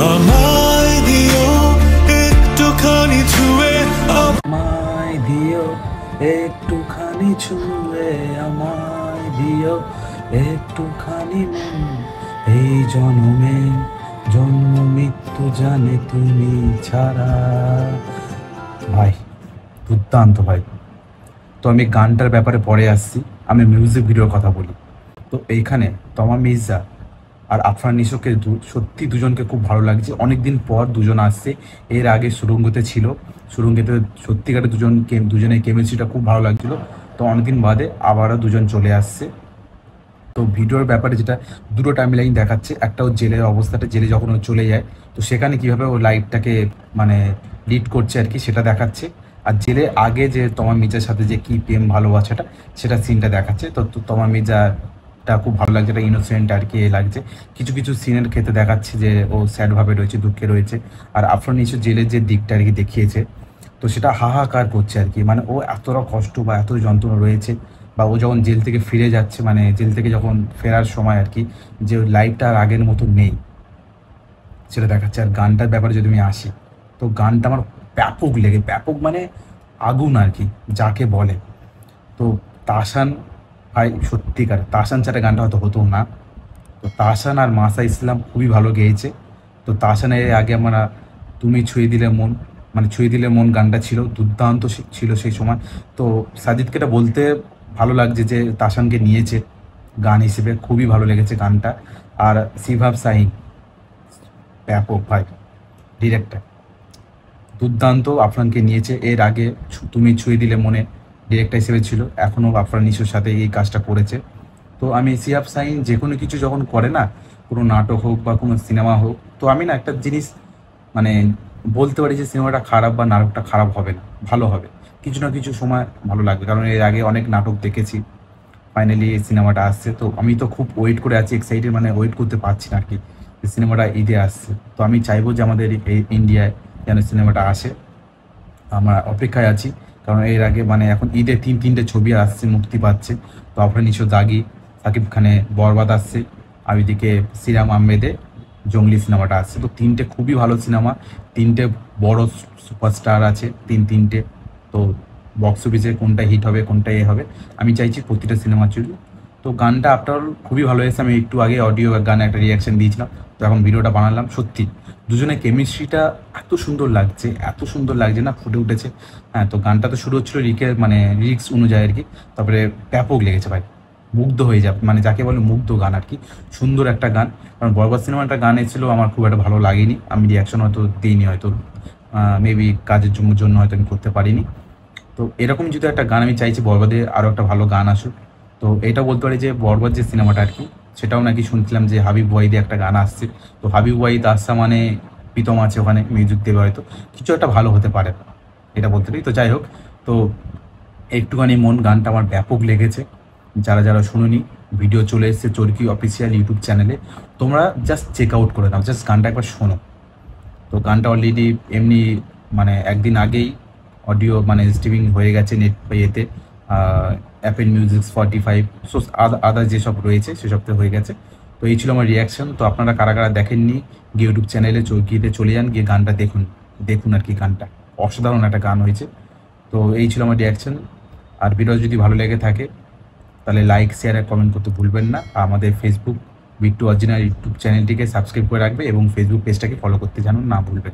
আমায় দিও একটুখানি ছুঁয়ে, আমায় দিও একটুখানি ছুঁয়ে, আমায় দিও একটুখানি মন। এই জন্মে জন্ম মৃত্যু জানে তুমি ছাড়া। ভাই দুর্দান্ত ভাই। তো আমি গানটার ব্যাপারে পরে আসছি, আমি মিউজিক ভিডিওর কথা বলি। তো এইখানে তমা মির্জা আর আফরান নিশোকে সত্যি দুজনকে খুব ভালো লাগছে। অনেকদিন পর দুজন আসছে। এর আগে সুরঙ্গতে ছিল, সুরঙ্গতে সত্যিকারের দুজনের কেমিস্ট্রিটা খুব ভালো লাগছিল। তো অনেকদিন বাদে আবারও দুজন চলে আসছে। তো ভিডিওর ব্যাপারে যেটা দুটো টাইমলাইন দেখাচ্ছে, একটা ও জেলের অবস্থাটা, জেলে যখন ও চলে যায় তো সেখানে কীভাবে ও লাইফটাকে মানে লিড করছে আর কি, সেটা দেখাচ্ছে। আর জেলে আগে যে তমা মির্জার সাথে যে কী প্রেম ভালোবাসাটা, সেটা সিনটা দেখাচ্ছে। তো তমা মির্জাটা খুব ভালো লাগছে, এটা ইনোসেন্ট আর কি লাগছে। কিছু কিছু সিনের ক্ষেত্রে দেখাচ্ছে যে ও স্যাডভাবে রয়েছে, দুঃখে রয়েছে। আর আফরান নিশো জেলের যে দিকটা আর কি দেখিয়েছে, তো সেটা হাহাকার করছে আর কি। মানে ও এতটা কষ্ট বা এত যন্ত্রণা রয়েছে, বা ও যখন জেল থেকে ফিরে যাচ্ছে, মানে জেল থেকে যখন ফেরার সময় আর কি, যে লাইফটা আর আগের মতো নেই, সেটা দেখাচ্ছে। আর গানটার ব্যাপারে যদি আমি আসি, তো গানটা আমার ব্যাপক মানে আগুন আর কি যাকে বলে। তো তাহসান ভাই সত্যিকার, তাহসান ছাড়া গানটা হয়তো হতো না। তো তাহসান আর মাসা ইসলাম খুবই ভালো গেয়েছে। তো তাহসানের আগে আমরা তুমি ছুঁয়ে দিলে মন, মানে ছুঁয়ে দিলে মন গানটা ছিল দুর্দান্ত ছিল সেই সময়। তো সাজিদকে এটা বলতে ভালো লাগছে যে তাহসানকে নিয়েছে গান হিসেবে, খুবই ভালো লেগেছে গানটা। আর শিভাব শাহিন ব্যাপক ভাই, ডিরেক্টর দুর্দান্ত, আফরানকে নিয়েছে। এর আগে তুমি ছুঁয়ে দিলে মনে ডিরেক্টর হিসেবে ছিল, এখনও আফরান নিশোর সাথে এই কাজটা করেছে। তো আমি শিহাব শাহিন যে কোনো কিছু যখন করে না, কোনো নাটক হোক বা কোনো সিনেমা হোক, তো আমি না একটা জিনিস মানে বলতে পারি যে সিনেমাটা খারাপ বা নাটকটা খারাপ হবে না, ভালো হবে, কিছু না কিছু সময় ভালো লাগবে। কারণ এর আগে অনেক নাটক দেখেছি, ফাইনালি এই সিনেমাটা আসছে। তো আমি তো খুব ওয়েট করে আছি, এক্সাইটেড, মানে ওয়েট করতে পারছি না আর কি, যে সিনেমাটা ঈদে আসছে। তো আমি চাইবো যে আমাদের এই ইন্ডিয়ায় যেন সিনেমাটা আসে, আমরা অপেক্ষায় আছি। কারণ এর আগে মানে এখন ঈদে তিনটে ছবি আসছে, মুক্তি পাচ্ছে। তো আফরান নিশো দাগি, সাকিব খানে বরবাদ আসছে, আর ওইদিকে সিরাম আহমেদে জঙ্গলি সিনেমাটা আসছে। তো তিনটে খুবই ভালো সিনেমা, তিনটে বড় সুপারস্টার আছে তিনটে। তো বক্স অফিসে কোনটা হিট হবে, কোনটা এ হবে, আমি চাইছি প্রতিটা সিনেমা চলুক। তো গানটা আফটার খুবই ভালো হয়েছে। আমি একটু আগে অডিও গানে একটা রিয়াকশন দিয়েছিলাম, তো এখন ভিডিওটা বানালাম। সত্যি দুজনের কেমিস্ট্রিটা এত সুন্দর লাগছে, এত সুন্দর লাগছে না, ফুটে উঠেছে। হ্যাঁ, তো গানটা তো শুরু হচ্ছিলো মানে লিরিক্স অনুযায়ী আর কি, তারপরে ব্যাপক লেগেছে ভাই, মুগ্ধ হয়ে যাবে, মানে যাকে বলে মুগ্ধ গান আর কি। সুন্দর একটা গান। কারণ বরবাদ সিনেমাটা গান এসেছিলো, আমার খুব একটা ভালো লাগেনি, আমি রিয়াকশন হয়তো দিইনি, হয়তো মেবি কাজের জন্য হয়তো আমি করতে পারিনি। তো এরকম যদি একটা গান আমি চাইছি, বরবাদে আরও একটা ভালো গান আসুক। তো এটা বলতে পারি যে বরবাদ যে সিনেমাটা আর কি, সেটাও নাকি শুনছিলাম যে হাবিব ওয়াহিদে একটা গান আসছে। তো হাবিব ওয়াহিদ আসছে মানে প্রীতম আছে ওখানে, মিউজিক দেবে, হয়তো কিছু একটা ভালো হতে পারে, এটা বলতে পারি। তো যাই হোক, তো একটুখানি মন গানটা আমার ব্যাপক লেগেছে। যারা শুনুনি, ভিডিও চলে এসেছে চরকি অফিসিয়াল ইউটিউব চ্যানেলে, তোমরা জাস্ট চেক আউট করে দাও, জাস্ট গানটা একবার শোনো। তো গানটা অলরেডি এমনি মানে একদিন আগেই অডিও মানে স্ট্রিমিং হয়ে গেছে নেট ইয়েতে, অ্যাপেল মিউজিক, স্পটিফাই, সো আদার যেসব রয়েছে সেসবতে হয়ে গেছে। তো এই ছিল আমার রিয়াকশন। তো আপনারা কারা দেখেননি, গিয়ে ইউটিউব চ্যানেলে চরকিতে চলে যান, গিয়ে গানটা দেখুন আর কি। গানটা অসাধারণ একটা গান হয়েছে। তো এই ছিল আমার রিয়াকশন। আর ভিডিও যদি ভালো লেগে থাকে তাহলে লাইক, শেয়ার আর কমেন্ট করতে ভুলবেন না। আমাদের ফেসবুক বিট্টু অরিজিনাল ইউটিউব চ্যানেলটিকে সাবস্ক্রাইব করে রাখবে এবং ফেসবুক পেজটাকে ফলো করতে জানুন না ভুলবেন।